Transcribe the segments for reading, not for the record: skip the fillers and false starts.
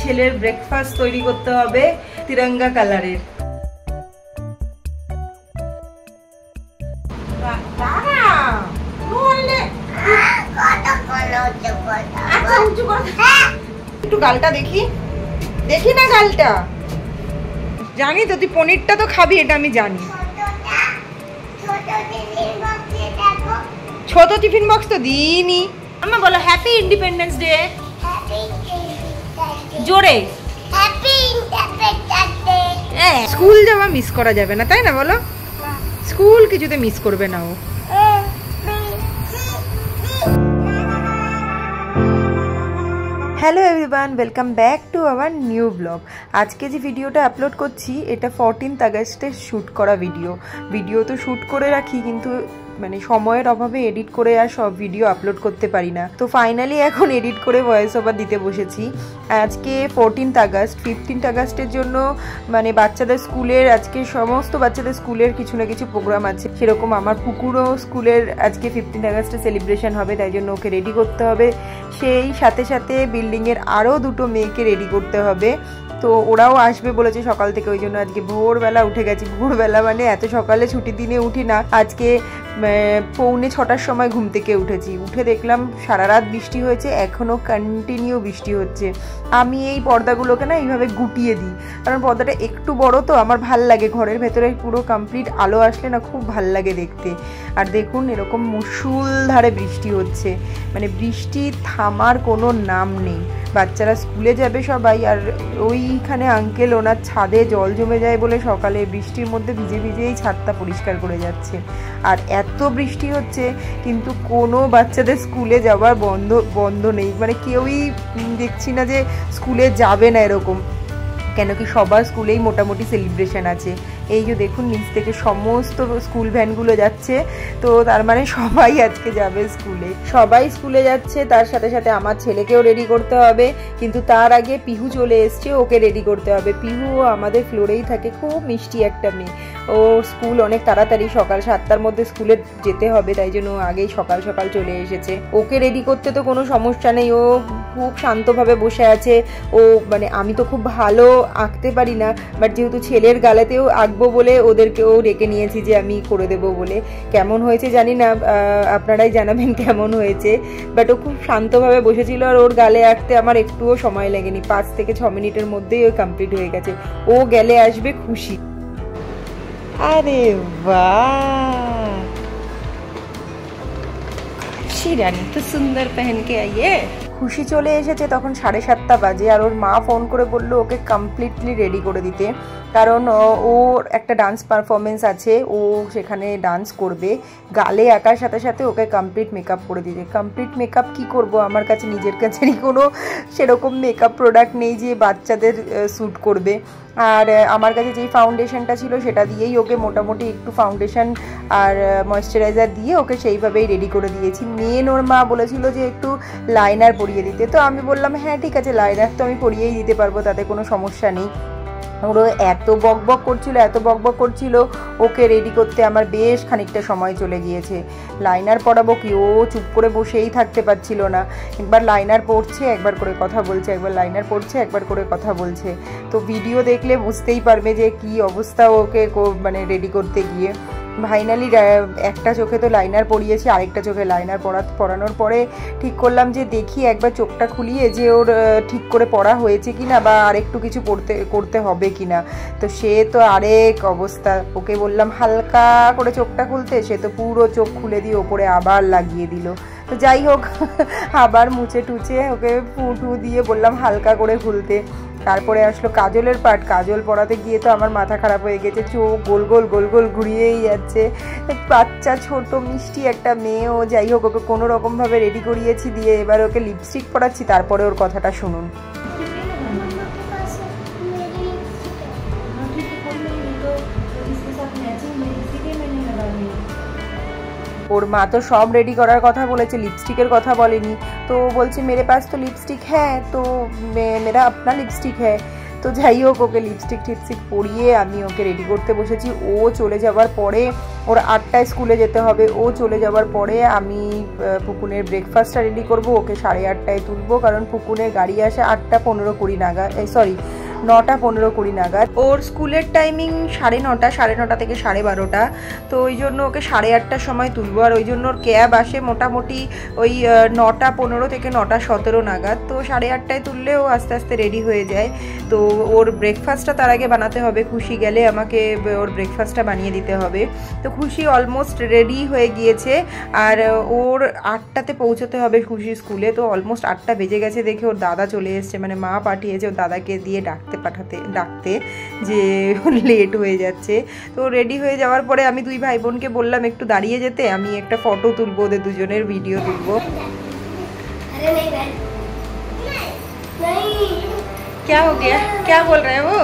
ছেলের ব্রেকফাস্ট তৈরি করতে হবে তিরঙ্গা কালারের। একটু গালটা দেখি দেখি না গালটা। জানি তো তুই পনিরটা তো খাবি, এটা আমি জানি। ছোট টিফিন বক্স তো দিইনি। আম্মা বলো হ্যাপি ইন্ডিপেন্ডেন্স ডে জোরে। স্কুল যাওয়া মিস করা যাবে না, তাই না বলো? স্কুল কিছুতে মিস করবে না ও। Hello everyone, welcome back to our new blog. আজকে যে ভিডিওটা আপলোড করছি এটা 14th আগস্টে শ্যুট করা ভিডিও তো শ্যুট করে রাখি, কিন্তু মানে সময়ের অভাবে এডিট করে আর সব ভিডিও আপলোড করতে পারি না। তো ফাইনালি এখন এডিট করে ভয়েস ওভার দিতে বসেছি। আজকে 14th আগস্ট, 15th আগস্টের জন্য মানে বাচ্চাদের স্কুলের, আজকে সমস্ত বাচ্চাদের স্কুলের কিছু না কিছু প্রোগ্রাম আছে। সেরকম আমার পুকুরও স্কুলের আজকে 15th আগস্টে সেলিব্রেশন হবে, তাই জন্য ওকে রেডি করতে হবে। সেই সাথে সাথে বিল্ডিংয়ের আরও দুটো মেয়েকে রেডি করতে হবে। তো ওরাও আসবে বলেছে সকাল থেকে, ওই জন্য আজকে ভোরবেলা উঠে গেছি। ভোরবেলা মানে এত সকালে ছুটির দিনে উঠি না। আজকে 6:45 সময় ঘুম থেকে উঠেছি। উঠে দেখলাম সারা রাত বৃষ্টি হয়েছে, এখনও কন্টিনিউ বৃষ্টি হচ্ছে। আমি এই পর্দাগুলোকে না এইভাবে গুটিয়ে দিই, কারণ পর্দাটা একটু বড় তো আমার ভাল লাগে। ঘরের ভেতরে পুরো কমপ্লিট আলো আসলে না খুব ভাল লাগে দেখতে। আর দেখুন এরকম মুষলধারে বৃষ্টি হচ্ছে, মানে বৃষ্টি থামার কোনো নাম নেই। বাচ্চারা স্কুলে যাবে সবাই, আর ওইখানে আঙ্কেল ওনার ছাদে জল জমে যায় বলে সকালে বৃষ্টির মধ্যে ভিজে ভিজেই ছাদটা পরিষ্কার করে যাচ্ছে। আর এত বৃষ্টি হচ্ছে কিন্তু কোনো বাচ্চাদের স্কুলে যাওয়ার বন্ধ নেই, মানে কেউই দেখছি না যে স্কুলে যাবে না এরকম। কেন কি সবার স্কুলেই মোটামুটি সেলিব্রেশন আছে। এই যে দেখুন নিচ থেকে সমস্ত স্কুল ভ্যানগুলো যাচ্ছে, তো তার মানে সবাই আজকে যাবে স্কুলে। সবাই স্কুলে যাচ্ছে, তার সাথে সাথে আমার ছেলেকেও রেডি করতে হবে। কিন্তু তার আগে পিহু চলে এসছে, ওকে রেডি করতে হবে। পিহু আমাদের ফ্লোরেই থাকে, খুব মিষ্টি একটা মেয়ে। ও স্কুল অনেক তাড়াতাড়ি সকাল 7টার মধ্যে স্কুলে যেতে হবে, তাই জন্য আগেই সকাল সকাল চলে এসেছে। ওকে রেডি করতে তো কোনো সমস্যা নেই, ও খুব শান্তভাবে বসে আছে। ও মানে আমি তো খুব ভালো আঁকতে পারি না, বাট যেহেতু ছেলের গালেতেও আঁকবো বলে ওদেরকেও ডেকে নিয়েছি যে আমি করে দেবো বলে। কেমন হয়েছে জানি না, আপনারাই জানাবেন কেমন হয়েছে। বাট ও খুব শান্তভাবে বসেছিল, আর ওর গালে আঁকতে আমার একটুও সময় লাগেনি, 5 থেকে 6 মিনিটের মধ্যেই ওই কমপ্লিট হয়ে গেছে। ও গেলে আসবে খুশি। আরে বাহ, খুশি রানী তো সুন্দর পেহেন কে আইয়ে। খুশি চলে এসেছে তখন 7:30 বাজে, আর ওর মা ফোন করে বললো ওকে কমপ্লিটলি রেডি করে দিতে, কারণ ওর একটা ডান্স পারফরমেন্স আছে, ও সেখানে ডান্স করবে। গালে আঁকার সাথে সাথে ওকে কমপ্লিট মেকআপ করে দিতে। কমপ্লিট মেকআপ কি করব, আমার কাছে নিজের কাছেরই কোনো সেরকম মেকআপ প্রোডাক্ট নেই যে বাচ্চাদের স্যুট করবে। আর আমার কাছে যেই ফাউন্ডেশনটা ছিল সেটা দিয়েই ওকে মোটামুটি একটু ফাউন্ডেশন আর ময়েশ্চারাইজার দিয়ে ওকে সেইভাবেই রেডি করে দিয়েছি। মেন ওর মা বলেছিল যে একটু লাইনার পরিয়ে দিতে, তো আমি বললাম হ্যাঁ ঠিক আছে, লাইনার তো আমি পরিয়েই দিতে পারবো, তাতে কোনো সমস্যা নেই। ওরা এত বকবক করছিল ওকে রেডি করতে, আমার বেশ খানিকটা সময় চলে গিয়েছে। লাইনার পরাবো কি, ও চুপ করে বসেই থাকতে পারছিল না। একবার লাইনার পড়ছে, একবার করে কথা বলছে, একবার লাইনার পড়ছে, একবার করে কথা বলছে। তো ভিডিও দেখলে বুঝতেই পারবে যে কি অবস্থা ওকে মানে রেডি করতে গিয়ে। ফাইনালি একটা চোখে তো লাইনার পরিয়েছি, আরেকটা চোখে লাইনার পরানোর পরে ঠিক করলাম যে দেখি একবার চোখটা খুলিয়ে যে ওর ঠিক করে পড়া হয়েছে কিনা, বা আরেকটু কিছু করতে হবে কিনা। তো সে তো আরেক অবস্থা, ওকে বললাম হালকা করে চোখটা খুলতে, সে তো পুরো চোখ খুলে দিয়ে ওপরে আবার লাগিয়ে দিল। তো যাই হোক, আবার মুছে টুচে ওকে ফুটু দিয়ে বললাম হালকা করে খুলতে। তারপরে আসলো কাজলের পার্ট। কাজল পরাতে গিয়ে তো আমার মাথা খারাপ হয়ে গেছে, চোখ গোল গোল ঘুরিয়েই যাচ্ছে। বাচ্চা ছোট মিষ্টি একটা মেয়ে, ও যাই হোক ওকে কোনো রকমভাবে রেডি করিয়েছি, দিয়ে এবার ওকে লিপস্টিক পরাচ্ছি। তারপরে ওর কথাটা শুনুন। ওর মা তো সব রেডি করার কথা বলেছে, লিপস্টিকের কথা বলেনি। তো বলছে মেরে পাস তো লিপস্টিক হ্যাঁ, তো মেরা আপনা লিপস্টিক হ্যাঁ। তো যাই হোক, ওকে লিপস্টিক টিপস্টিক পরিয়ে আমি ওকে রেডি করতে বসেছি। ও চলে যাবার পরে, ওর 8টায় স্কুলে যেতে হবে, ও চলে যাবার পরে আমি পুকুনের ব্রেকফাস্টটা রেডি করব। ওকে 8:30টায় তুলবো, কারণ পুকুনের গাড়ি আসে 8:15-20 নাগাদ, সরি 9:15-20 নাগাদ। ওর স্কুলের টাইমিং 9:30 থেকে 12:30, তো ওই জন্য ওকে 8:30টার সময় তুলবো। আর ওই জন্য ওর ক্যাব আসে মোটামুটি ওই 9:15 থেকে 9:17 নাগাদ। তো 8:30টায় তুললে ও আস্তে আস্তে রেডি হয়ে যায়। তো ওর ব্রেকফাস্টটা তার আগে বানাতে হবে। খুশি গেলে আমাকে ওর ব্রেকফাস্টটা বানিয়ে দিতে হবে। তো খুশি অলমোস্ট রেডি হয়ে গিয়েছে, আর ওর 8টাতে পৌঁছতে হবে খুশি স্কুলে। তো অলমোস্ট 8টা বেজে গেছে দেখে ওর দাদা চলে এসছে, মানে মা পাঠিয়েছে ওর দাদাকে দিয়ে ডাকতে যে লেট হয়ে যাচ্ছে। তো রেডি হয়ে যাওয়ার পরে আমি দুই ভাই বোনকে বললাম একটু দাঁড়িয়ে যেতে, আমি একটা ফটো তুলবো, ওদের দুজনের ভিডিও তুলবো। क्या हो गया, क्या बोल रहे हैं वो?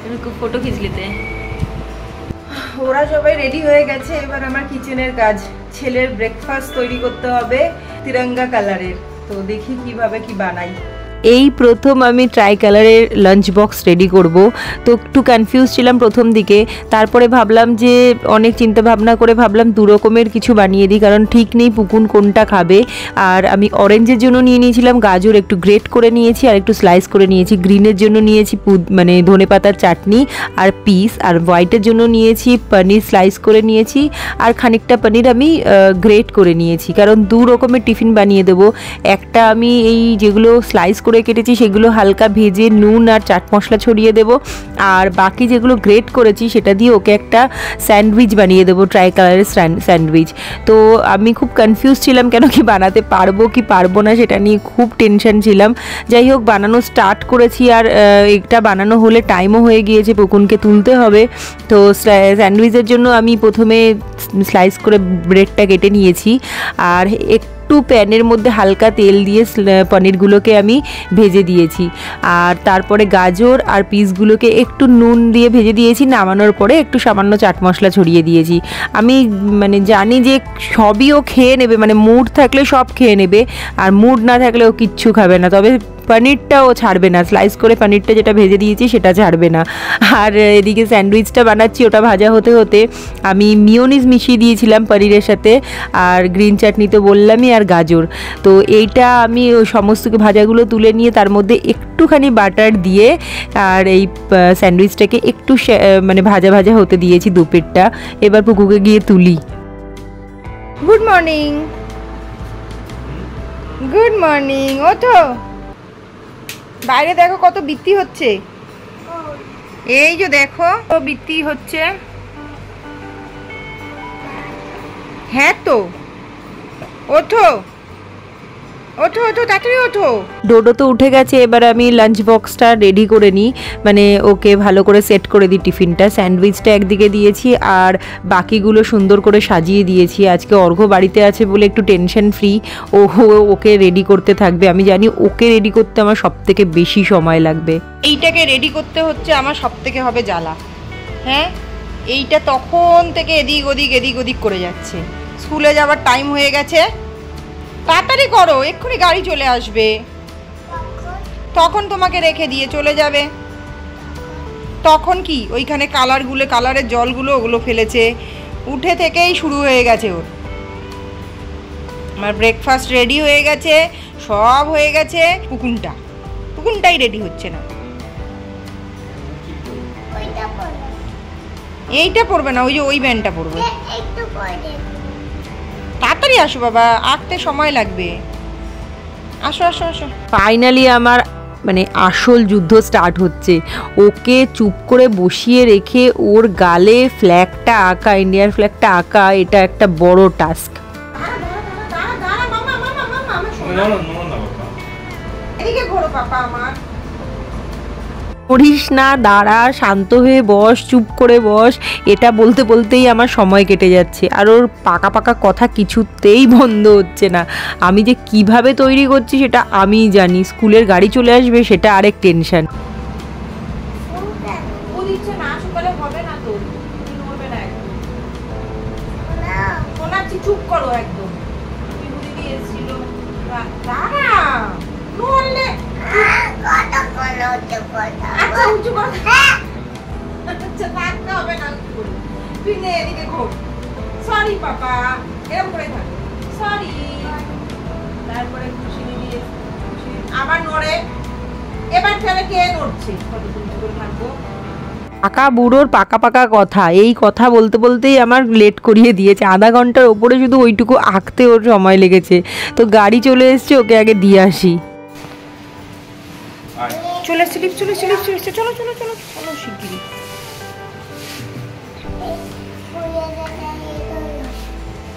उनको फोटो खींच लेते हैं। ওরা সবাই রেডি হয়ে গেছে, এবার আমার কিচেনের কাজ। ছেলের ব্রেকফাস্ট তৈরি করতে হবে তিরঙ্গা কালারের, তো দেখি কিভাবে কি বানাই। এই প্রথম আমি ট্রাই কালারের লাঞ্চ বক্স রেডি করব। তো একটু কনফিউজ ছিলাম প্রথম দিকে, তারপরে ভাবলাম যে অনেক চিন্তা ভাবনা করে ভাবলাম দু রকমের কিছু বানিয়ে দিই, কারণ ঠিক নেই পুকুন কোনটা খাবে। আর আমি অরেঞ্জের জন্য নিয়ে নিয়েছিলাম গাজর, একটু গ্রেট করে নিয়েছি আর একটু স্লাইস করে নিয়েছি। গ্রিনের জন্য নিয়েছি মানে ধনেপাতার চাটনি আর পিস, আর হোয়াইটের জন্য নিয়েছি পনির স্লাইস করে নিয়েছি, আর খানিকটা পনির আমি গ্রেট করে নিয়েছি, কারণ দু রকমের টিফিন বানিয়ে দেবো। একটা আমি এই যেগুলো স্লাইস করে কেটেছি সেগুলো হালকা ভেজে নুন আর চাট মশলা ছড়িয়ে দেবো, আর বাকি যেগুলো গ্রেট করেছি সেটা দিয়ে ওকে একটা স্যান্ডউইচ বানিয়ে দেবো, ট্রাই কালারের স্যান্ডউইচ। তো আমি খুব কনফিউজ ছিলাম কেন কি বানাতে পারবো কি পারবো না সেটা নিয়ে খুব টেনশন ছিলাম। যাই হোক বানানো স্টার্ট করেছি, আর একটা বানানো হলে টাইমও হয়ে গিয়েছে, পুকুনকে তুলতে হবে। তো স্যান্ডউইচের জন্য আমি প্রথমে স্লাইস করে ব্রেডটা কেটে নিয়েছি, আর একটু প্যানের মধ্যে হালকা তেল দিয়ে পনিরগুলোকে আমি ভেজে দিয়েছি, আর তারপরে গাজর আর পিসগুলোকে একটু নুন দিয়ে ভেজে দিয়েছি। নামানোর পরে একটু সামান্য চাট মশলা ছড়িয়ে দিয়েছি। আমি মানে জানি যে সবই ও খেয়ে নেবে, মানে মুড থাকলে সব খেয়ে নেবে, আর মুড না থাকলে ও কিচ্ছু খাবে না, তবে পনিরটাও ছাড়বে না, স্লাইস করে পনিরটা যেটা ভেজে দিয়েছি সেটা ছাড়বে না। আর এদিকে স্যান্ডউইচটা বানাচ্ছি, ওটা ভাজা হতে হতে আমি মিওনিজ মিশিয়ে দিয়েছিলাম পনিরের সাথে, আর গ্রিন চাটনি তো বললামই, আর গাজর। তো এইটা আমি সমস্ত ভাজাগুলো তুলে নিয়ে তার মধ্যে একটুখানি বাটার দিয়ে আর এই স্যান্ডউইচটাকে একটু মানে ভাজা ভাজা হতে দিয়েছি দুপিটটা। এবার পুকুকে গিয়ে তুলি। Good morning, good morning. ওঠো, বাইরে দেখো কত বৃষ্টি হচ্ছে, এই যে দেখো বৃষ্টি হচ্ছে। হ্যাঁ তো ওঠো ওঠো ওঠো, তাড়াতাড়ি ওঠো। ডোডো তো উঠে গেছে, এবার আমি লাঞ্চ বক্সটা রেডি করে নিই, মানে ওকে ভালো করে সেট করে দিই টিফিনটা। স্যান্ডউইচটা একদিকে দিয়েছি আর বাকিগুলো সুন্দর করে সাজিয়ে দিয়েছি। আজকে অর্ঘ্য বাড়িতে আছে বলে একটু টেনশন ফ্রি, ওকে রেডি করতে থাকবে। আমি জানি ওকে রেডি করতে আমার সবথেকে বেশি সময় লাগবে। এইটাকে রেডি করতে হচ্ছে আমার সবথেকে হবে জ্বালা। হ্যাঁ, এইটা তখন থেকে এদিক ওদিক করে যাচ্ছে। স্কুলে যাওয়ার টাইম হয়ে গেছে, তাড়াতাড়ি করো, এক্ষুনি গাড়ি চলে আসবে, তখন তোমাকে রেখে দিয়ে চলে যাবে। তখন কি ওইখানে কালারের জলগুলো ওগুলো ফেলেছে, উঠে থেকেই শুরু হয়ে গেছে ওর। আমার ব্রেকফাস্ট রেডি হয়ে গেছে, সব হয়ে গেছে, পুকুনটাই রেডি হচ্ছে না। এইটা পরবে না, ওই যে ওই ব্যান্ডটা পরবে। তাড়াতাড়ি আসো বাবা, আঁকতে সময় লাগবে, আসো আসো আসো। ফাইনালি আমার মানে আসল যুদ্ধ স্টার্ট হচ্ছে। ওকে চুপ করে বসিয়ে রেখে ওর গালে ফ্ল্যাগটা আঁকা, ইন্ডিয়ার ফ্ল্যাগটা আঁকা, এটা একটা বড় টাস্ক। এদিকে ঘোরো পাপা আমার। করিস না, দাঁড়া, শান্ত হয়ে বস, চুপ করে বস। এটা বলতে বলতেই আমার সময় কেটে যাচ্ছে, আর ওর পাকা পাকা কথা কিছুতেই বন্ধ হচ্ছে না। আমি যে কিভাবে তৈরি করছি সেটা আমিই জানি। স্কুলের গাড়ি চলে আসবে সেটা আরেক টেনশন। চুপ করো একদম। দাঁড়া আচ্ছা উঁচু কর। আচ্ছা থাকতে হবে না, তুই নে এদিকে ঘোর। সরি পাপা, এরকম করে থাক। সরি। তারপরে খুশি দিয়ে আবার নড়ে। এবার তাহলে কে নড়ছে? কতক্ষণ করে থাকবো? পাকা বুড়োর পাকা পাকা কথা, এই কথা বলতে বলতেই আমার লেট করিয়ে দিয়েছে। আধা ঘন্টার ওপরে শুধু ওইটুকু আঁকতে ওর সময় লেগেছে। তো গাড়ি চলে এসছে, ওকে আগে দিয়ে আসি। চলে এসছে, লিফট চলে এসছে, লিফট চলে এসছে। চলো চলো চলো চলো শিগগিরি।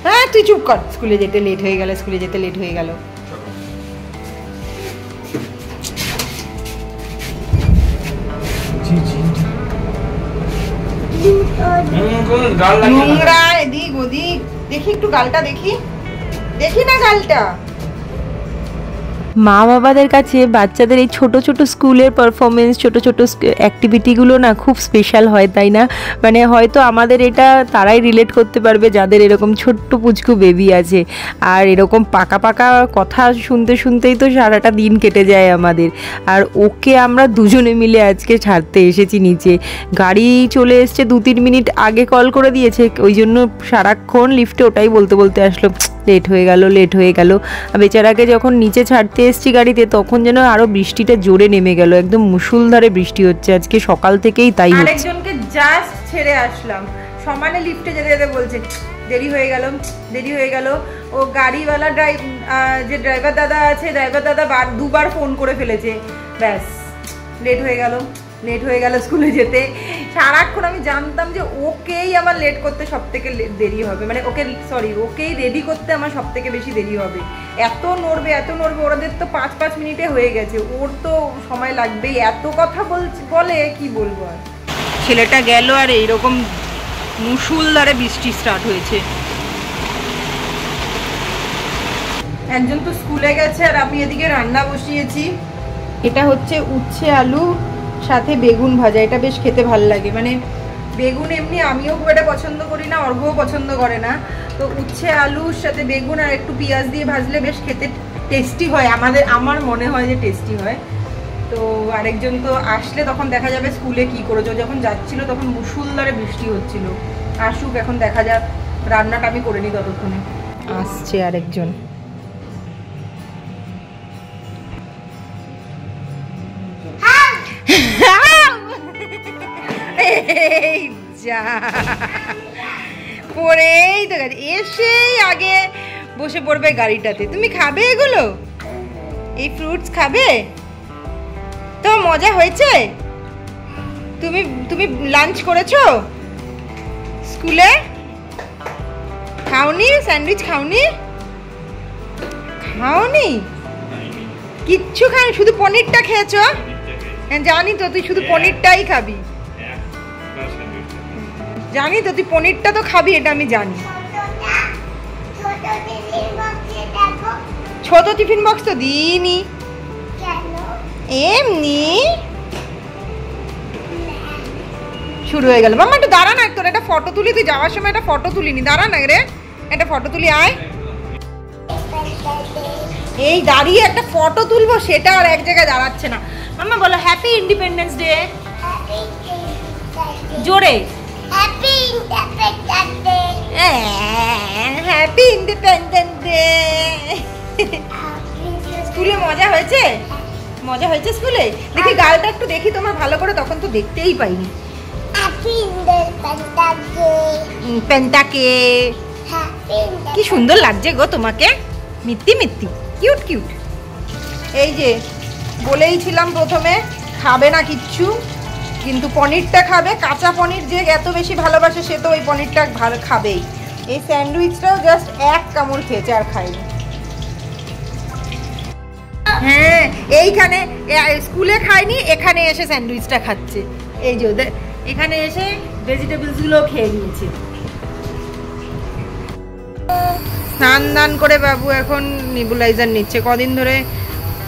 হ্যাঁ তুই চুপ কর, স্কুলে যেতে লেট হয়ে গেল, স্কুলে যেতে লেট হয়ে গেল। নোংরা এদিক ওদিক, দেখি একটু গালটা দেখি, দেখি না গালটা। মা বাবাদের কাছে বাচ্চাদের এই ছোট ছোট স্কুলের পারফরমেন্স, ছোট ছোট অ্যাক্টিভিটিগুলো না খুব স্পেশাল হয়, তাই না? মানে হয়তো আমাদের এটা তারাই রিলেট করতে পারবে যাদের এরকম ছোট্ট পুচকু বেবি আছে। আর এরকম পাকা পাকা কথা শুনতে শুনতেই তো সারাটা দিন কেটে যায় আমাদের। আর ওকে আমরা দুজনে মিলে আজকে ছাড়তে এসেছি নিচে। গাড়ি চলে এসছে 2-3 মিনিট আগে কল করে দিয়েছে, ওই জন্য সারাক্ষণ লিফটে ওটাই বলতে বলতে আসলো, লেট হয়ে গেল, লেট হয়ে গেল। বেচারাকে যখন নিচে ছাড়তে এসছি গাড়িতে, তখন যেন আরো বৃষ্টিটা জোরে নেমে গেল, একদম মুষলধারে বৃষ্টি হচ্ছে আজকে সকাল থেকেই, তাই হচ্ছে। আরেকজনকে জাস্ট ছেড়ে আসলাম, সমানে লিফটে যেতে যেতে বলছে দেরি হয়ে গেল, দেরি হয়ে গেল। ও গাড়িওয়ালা যে ড্রাইভার দাদা আছে, ড্রাইভার দাদা দুবার ফোন করে ফেলেছে, ব্যাস লেট হয়ে গেল, লেট হয়ে গেল স্কুলে যেতে। সারাক্ষণ আমি জানতাম যে ওকেই আমার লেট করতে সব থেকে দেরি হবে, মানে ওকেই রেডি করতে আমার সব থেকে বেশি দেরি হবে। এত নড়বে এত নড়বে, ওদের তো 5 মিনিটে হয়ে গেছে, ওর তো সময় লাগবেই। এত কথা বলে কি বলবো। আর ছেলেটা গেল, আর এইরকম মুষলধারে বৃষ্টি স্টার্ট হয়েছে। একজন তো স্কুলে গেছে, আর আমি এদিকে রান্না বসিয়েছি। এটা হচ্ছে উচ্ছে আলু সাথে বেগুন ভাজা, এটা বেশ খেতে ভালো লাগে। মানে বেগুন এমনি আমিও খুব একটা পছন্দ করি না, অর্ঘও পছন্দ করে না, তো উচ্ছে আলুর সাথে বেগুন আর একটু পেঁয়াজ দিয়ে ভাজলে বেশ খেতে টেস্টি হয়, আমার মনে হয় যে টেস্টি হয়। তো আরেকজন তো আসলে তখন দেখা যাবে স্কুলে কি করেছো। যখন যাচ্ছিল তখন মুষলধারে বৃষ্টি হচ্ছিল, আসুক এখন দেখা যাক, রান্নাটা আমি করে নিই ততক্ষণে। আসছে আরেকজন। পরেই তো গাড়ি এসেই আগে বসে পড়বে গাড়িটাতে। তুমি খাবে এগুলো, এই ফ্রুটস খাবে তো? মজা হয়েছে? তুমি লাঞ্চ করেছো স্কুলে? খাওনি? স্যান্ডউইচ খাওনি? খাওনি কিচ্ছু খাওনি, শুধু পনিরটা খেয়েছো? জানি তো তুই শুধু পনিরটাই খাবি, জানি তো তুই পনিরটা তো খাবি, এটা আমি জানি। ছোট টিফিন বক্স তো দিইনি, এমনি শুরু হয়ে গেল। মাম্মা একটু দাঁড়া না, তোর একটা ফটো তুলি, তুই যাওয়ার সময় একটা ফটো তুলিনি, দাঁড়া না রে, একটা ফটো তুলি আয়। এই দাঁড়িয়ে একটা ফটো তুলবো, সেটা আর এক জায়গায় দাঁড়াচ্ছে না। মাম্মা বলো হ্যাপি ইন্ডিপেন্ডেন্স ডে জোরে। Happy independence day. স্কুলে মজা হয়েছে? মজা হয়েছে স্কুলে? দেখি গালটা একটু দেখি তোমার ভালো করে, তখন তো দেখতেই পাইনি। পেন্টাকে কি সুন্দর লাগছে গো তোমাকে, মিত্তি মিত্তি, কিউট কিউট। এই যে বলেইছিলাম প্রথমে খাবে না কিচ্ছু, কিন্তু পনিরটা খাবে। কাঁচা পনির যে এত বেশি ভালোবাসে, সে তো ওই পনিরটা ভালো খাবেই। এই স্যান্ডউইচটাও জাস্ট এক কামড় খেয়েছে, আর খাইনি। হ্যাঁ এইখানে স্কুলে খায়নি, এখানে এসে স্যান্ডউইচটা খাচ্ছে। এই যে ওদের এখানে এসে ভেজিটেবলসগুলো খেয়ে নিয়েছে। স্নান দান করে বাবু এখন নিবুলাইজার নিচ্ছে। কদিন ধরে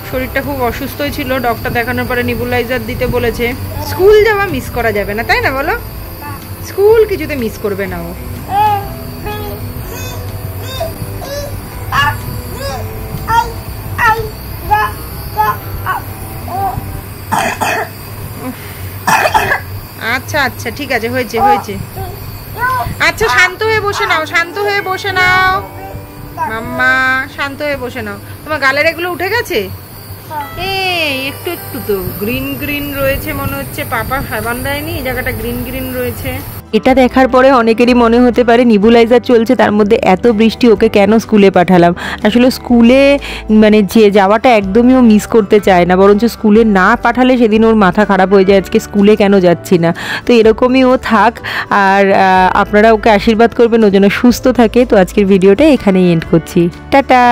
শরীরটা খুব অসুস্থই ছিল, ডক্টর দেখানোর পরে নিবুলাইজার দিতে বলেছে। স্কুল যাওয়া মিস করা যাবে না, তাই না বলো? স্কুল কিছুতে মিস করবে না ও। আচ্ছা আচ্ছা ঠিক আছে, হয়েছে হয়েছে। আচ্ছা শান্ত হয়ে বসে নাও, শান্ত হয়ে বসে নাও মাম্মা, শান্ত হয়ে বসে নাও। তোমার গালের এগুলো উঠে গেছে? এই একটু একটু তো গ্রিন গ্রিন রয়েছে মনে হচ্ছে, পাপা সাবান দেয়নি, এই জায়গাটা গ্রিন গ্রিন রয়েছে। এটা দেখার পরে অনেকেরই মনে হতে পারে নিবুলাইজার চলছে, তার মধ্যে এত বৃষ্টি, ওকে কেন স্কুলে পাঠালাম। আসলে স্কুলে মানে যে যাওয়াটা একদমই ও মিস করতে চায় না, বরঞ্চ স্কুলে না পাঠালে সেদিন ওর মাথা খারাপ হয়ে যায়, আজকে স্কুলে কেন যাচ্ছি না। তো এরকমই ও থাক, আর আপনারা ওকে আশীর্বাদ করবেন ও যেন সুস্থ থাকে। তো আজকের ভিডিওটা এখানেই এন্ড করছি, টাটা।